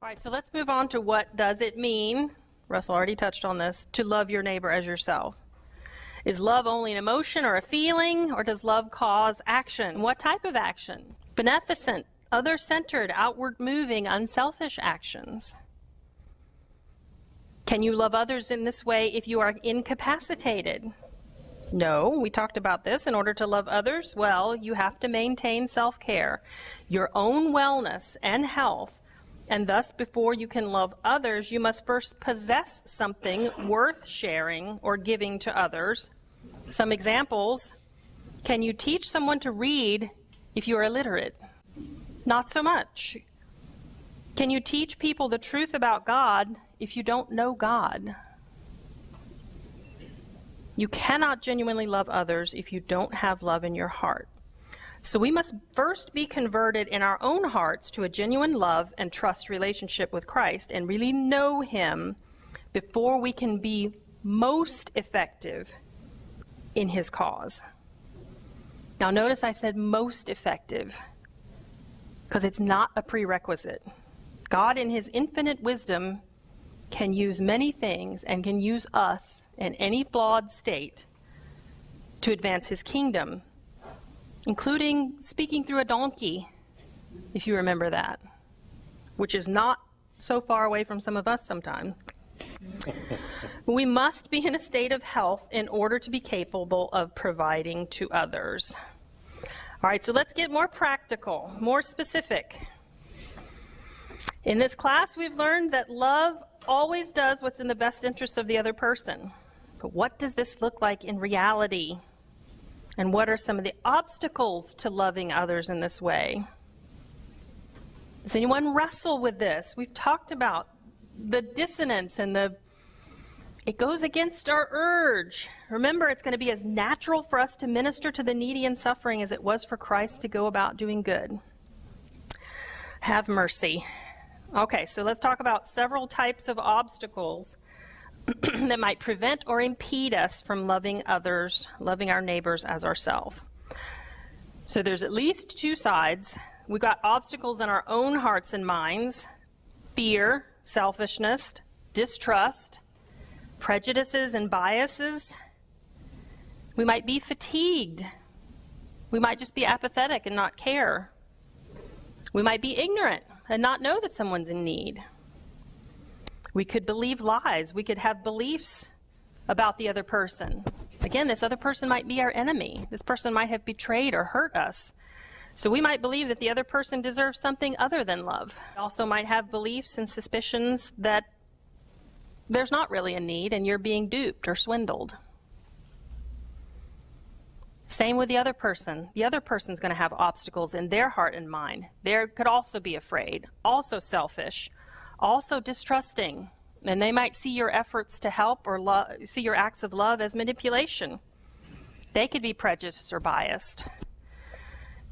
All right, so let's move on to what does it mean, Russell already touched on this, to love your neighbor as yourself. Is love only an emotion or a feeling, or does love cause action? What type of action? Beneficent, other-centered, outward-moving, unselfish actions. Can you love others in this way if you are incapacitated? No, we talked about this. In order to love others, well, you have to maintain self-care, your own wellness and health, and thus before you can love others, you must first possess something worth sharing or giving to others. Some examples: can you teach someone to read if you are illiterate? Not so much. Can you teach people the truth about God if you don't know God? You cannot genuinely love others if you don't have love in your heart. So we must first be converted in our own hearts to a genuine love and trust relationship with Christ and really know Him before we can be most effective in His cause. Now notice I said most effective because it's not a prerequisite. God in His infinite wisdom can use many things and can use us in any flawed state to advance His kingdom, including speaking through a donkey, if you remember that, which is not so far away from some of us sometimes. We must be in a state of health in order to be capable of providing to others. All right, so let's get more practical, more specific. In this class, we've learned that love always does what's in the best interest of the other person. But what does this look like in reality? And what are some of the obstacles to loving others in this way? Does anyone wrestle with this? We've talked about the dissonance and it goes against our urge. Remember, it's going to be as natural for us to minister to the needy and suffering as it was for Christ to go about doing good. Have mercy. Okay, so let's talk about several types of obstacles that might prevent or impede us from loving others, loving our neighbors as ourselves. So there's at least two sides. We've got obstacles in our own hearts and minds: fear, selfishness, distrust, prejudices and biases. We might be fatigued. We might just be apathetic and not care. We might be ignorant and not know that someone's in need. We could believe lies. We could have beliefs about the other person. Again, this other person might be our enemy. This person might have betrayed or hurt us. So we might believe that the other person deserves something other than love. We also might have beliefs and suspicions that there's not really a need and you're being duped or swindled. Same with the other person. The other person's going to have obstacles in their heart and mind. They could also be afraid, also selfish, also distrusting, and they might see your efforts to help or see your acts of love as manipulation. They could be prejudiced or biased.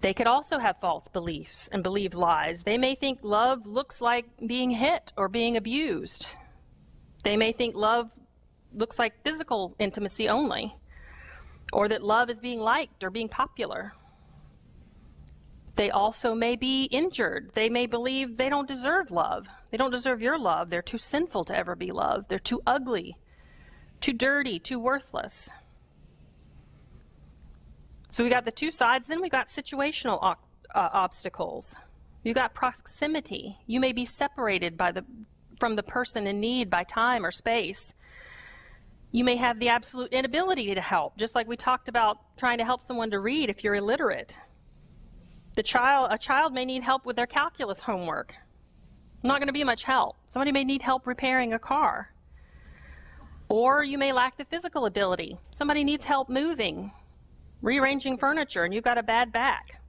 They could also have false beliefs and believe lies. They may think love looks like being hit or being abused. They may think love looks like physical intimacy only, or that love is being liked or being popular. They also may be injured. They may believe they don't deserve love. They don't deserve your love. They're too sinful to ever be loved. They're too ugly, too dirty, too worthless. So we got the two sides. Then we got situational obstacles. You got proximity. You may be separated from the person in need by time or space. You may have the absolute inability to help, just like we talked about trying to help someone to read if you're illiterate. A child may need help with their calculus homework. Not going to be much help. Somebody may need help repairing a car. Or you may lack the physical ability. Somebody needs help moving, rearranging furniture, and you've got a bad back.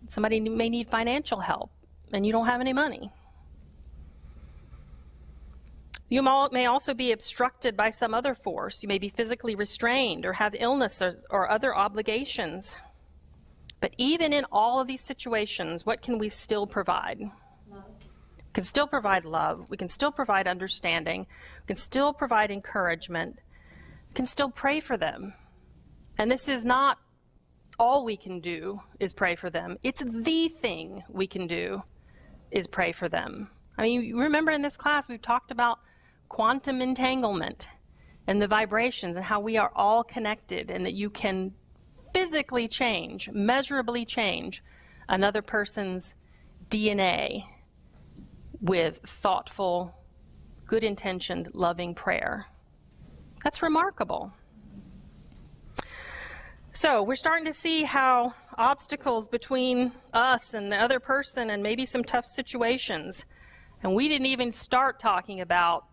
Somebody may need financial help, and you don't have any money. You may also be obstructed by some other force. You may be physically restrained or have illness or other obligations. But even in all of these situations, what can we still provide? Love. We can still provide love. We can still provide understanding. We can still provide encouragement. We can still pray for them. And this is not all we can do is pray for them. It's the thing we can do is pray for them. I mean, you remember in this class we've talked about quantum entanglement and the vibrations and how we are all connected, and that you can physically change, measurably change another person's DNA with thoughtful, good-intentioned, loving prayer. That's remarkable. So we're starting to see how obstacles between us and the other person and maybe some tough situations, and we didn't even start talking about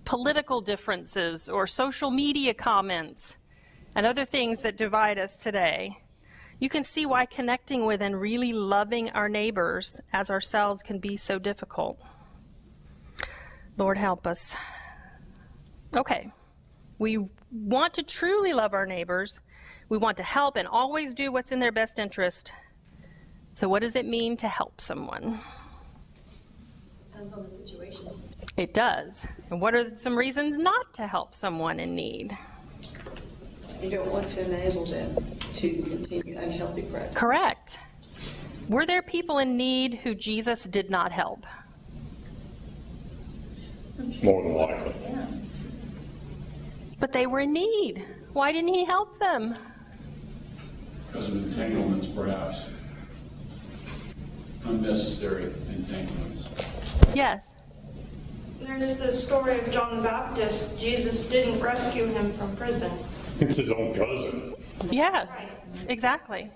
political differences or social media comments and other things that divide us today. You can see why connecting with and really loving our neighbors as ourselves can be so difficult. Lord, help us. Okay, we want to truly love our neighbors. We want to help and always do what's in their best interest. So what does it mean to help someone? Depends on the situation. It does. And what are some reasons not to help someone in need? You don't want to enable them to continue unhealthy practice. Correct. Were there people in need who Jesus did not help? More than likely. Yeah. But they were in need. Why didn't he help them? Because of entanglements, perhaps. Unnecessary entanglements. Yes. There's the story of John the Baptist. Jesus didn't rescue him from prison. It's his own cousin. Yes, exactly.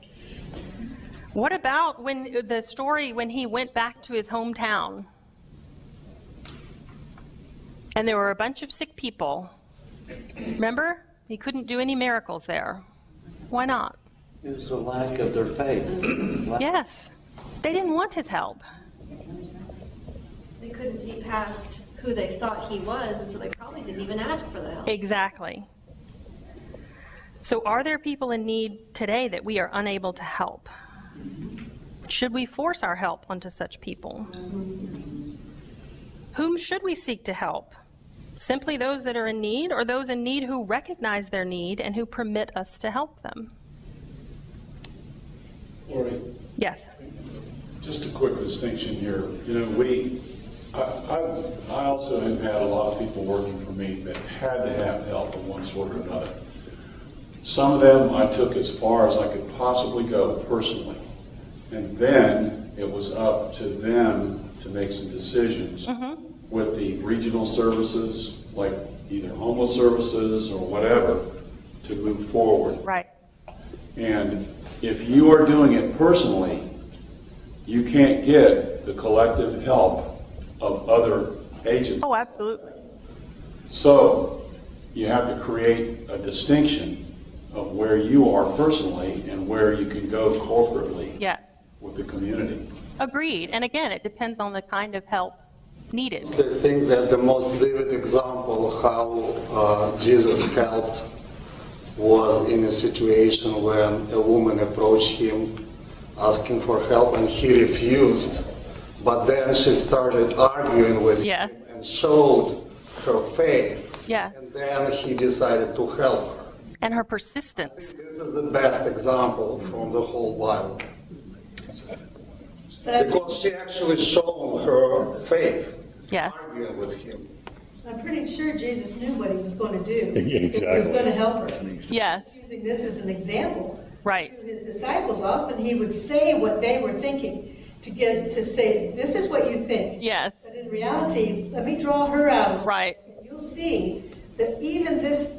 What about when the story when he went back to his hometown and there were a bunch of sick people? Remember? He couldn't do any miracles there. Why not? It was the lack of their faith. Yes. They didn't want his help. They couldn't see past who they thought he was, and so they probably didn't even ask for the help. Exactly. So are there people in need today that we are unable to help? Should we force our help onto such people? Whom should we seek to help? Simply those that are in need, or those in need who recognize their need and who permit us to help them? Lori, Yes. just a quick distinction here. You know, I also have had a lot of people working for me that had to have help of one sort or another. Some of them I took as far as I could possibly go personally. And then it was up to them to make some decisions with the regional services, like either homeless services or whatever, to move forward. Right. And if you are doing it personally, you can't get the collective help of other agencies. Oh, absolutely. So you have to create a distinction of where you are personally and where you can go corporately Yes. with the community. Agreed. And again, it depends on the kind of help needed. I think that the most vivid example how Jesus helped was in a situation when a woman approached him asking for help and he refused, but then she started arguing with him and showed her faith, and then he decided to help her. And her persistence. This is the best example from the whole Bible. Because she actually showed her faith, arguing with him. I'm pretty sure Jesus knew what he was going to do. Exactly. He was going to help her. Yes. Using this as an example. Right. To his disciples, often he would say what they were thinking to get to say, this is what you think. Yes. But in reality, let me draw her out of it. Right. You'll see that even this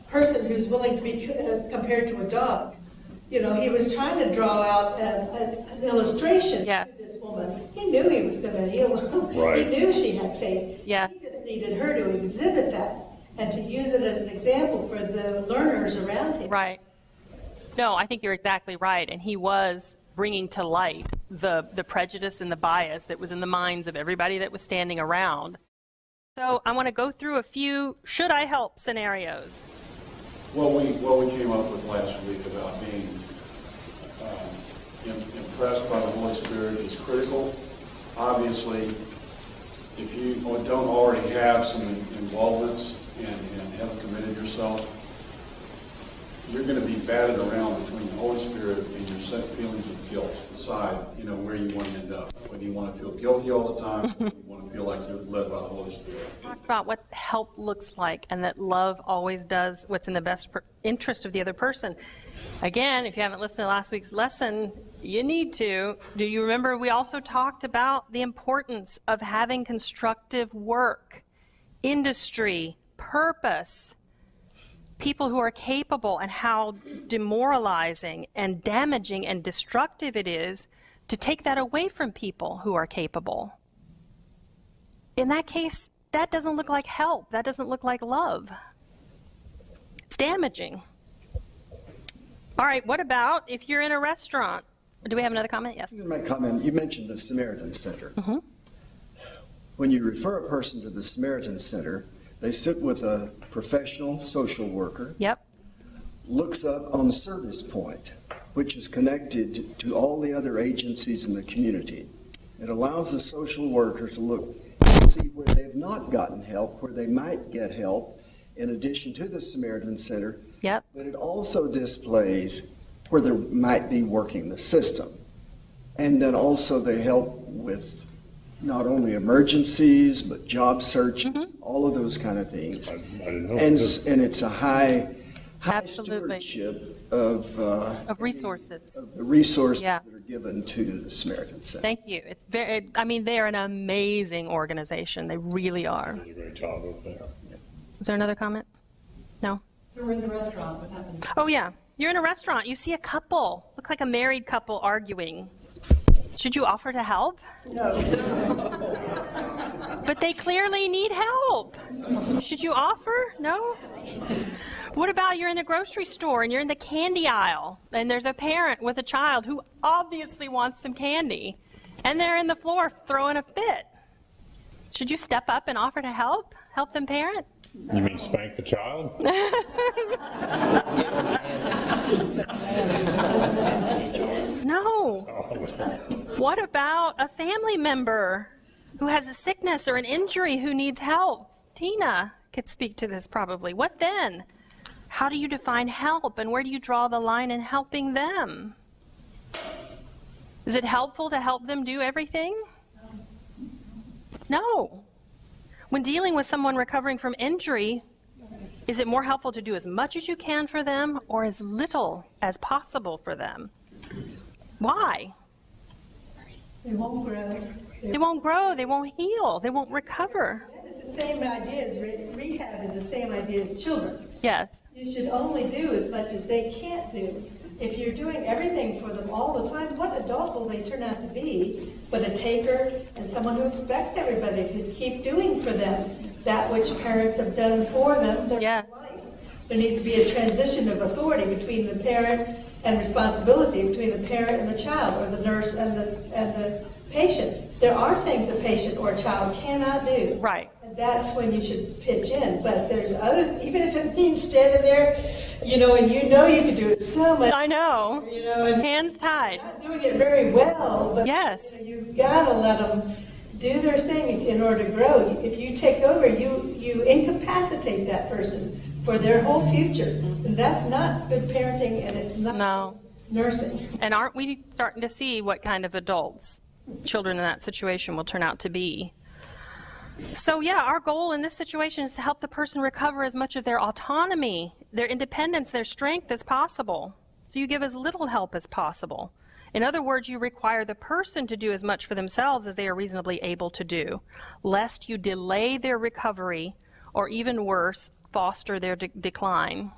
person who's willing to be compared to a dog, you know, he was trying to draw out an illustration to this woman. He knew he was going to heal her. Right. He knew she had faith. Yeah. He just needed her to exhibit that and to use it as an example for the learners around him. Right. No, I think you're exactly right. And he was bringing to light the prejudice and the bias that was in the minds of everybody that was standing around. So I want to go through a few should I help scenarios. What we came up with last week about being impressed by the Holy Spirit is critical. Obviously, if you don't already have some involvements and haven't committed yourself, you're going to be batted around between the Holy Spirit and your feelings of guilt. Decide, where you want to end up. Whether you want to feel guilty all the time, or you want to feel like you're led by the Holy Spirit. Talk about what help looks like, and that love always does what's in the best interest of the other person. Again, if you haven't listened to last week's lesson, you need to. Do you remember we also talked about the importance of having constructive work, industry, purpose, people who are capable, and how demoralizing and damaging and destructive it is to take that away from people who are capable. In that case, that doesn't look like help. That doesn't look like love. It's damaging. All right, what about if you're in a restaurant? Do we have another comment? Yes. My comment, you mentioned the Samaritan Center. Mm-hmm. When you refer a person to the Samaritan Center, they sit with a professional social worker. Yep. Looks up on Service Point, which is connected to all the other agencies in the community. It allows the social worker to look and see where they've not gotten help, where they might get help, in addition to the Samaritan Center. Yep. But it also displays where there might be working the system. And then also they help with not only emergencies, but job searches, all of those kind of things. I didn't know. And it's a high Absolutely. stewardship of resources. Of the resources Yeah. that are given to the Samaritan Center. Thank you. It's very, I mean, they're an amazing organization. They really are. Does a great job over there. Is there another comment? No? So we're in the restaurant, what happens? Oh, yeah. You're in a restaurant. You see a couple, look like a married couple arguing. Should you offer to help? No. But they clearly need help. Should you offer? No? What about you're in the grocery store and you're in the candy aisle and there's a parent with a child who obviously wants some candy and they're in the floor throwing a fit? Should you step up and offer to help? Help them parent? You mean spank the child? No. What about a family member who has a sickness or an injury who needs help? Tina could speak to this probably. What then? How do you define help, and where do you draw the line in helping them? Is it helpful to help them do everything? No. When dealing with someone recovering from injury, is it more helpful to do as much as you can for them or as little as possible for them? Why? They won't grow. They won't grow, they won't heal, they won't recover. It's the same idea as rehab is the same idea as children. Yes. You should only do as much as they can't do. If you're doing everything for them all the time, what adult will they turn out to be but a taker and someone who expects everybody to keep doing for them that which parents have done for them their Yes. whole life? There needs to be a transition of authority between the parent and responsibility between the parent and the child, or the nurse and the patient. There are things a patient or a child cannot do. Right. And that's when you should pitch in. But there's other, even if it means standing there, and you can do it so much. I know. And hands tied. not doing it very well, but Yes. you've got to let them do their thing in order to grow. If you take over, you incapacitate that person for their whole future. And that's not good parenting, and it's not nursing. And aren't we starting to see what kind of adults children in that situation will turn out to be? So yeah, our goal in this situation is to help the person recover as much of their autonomy, their independence, their strength as possible. So you give as little help as possible. In other words, you require the person to do as much for themselves as they are reasonably able to do, lest you delay their recovery or, even worse, foster their decline.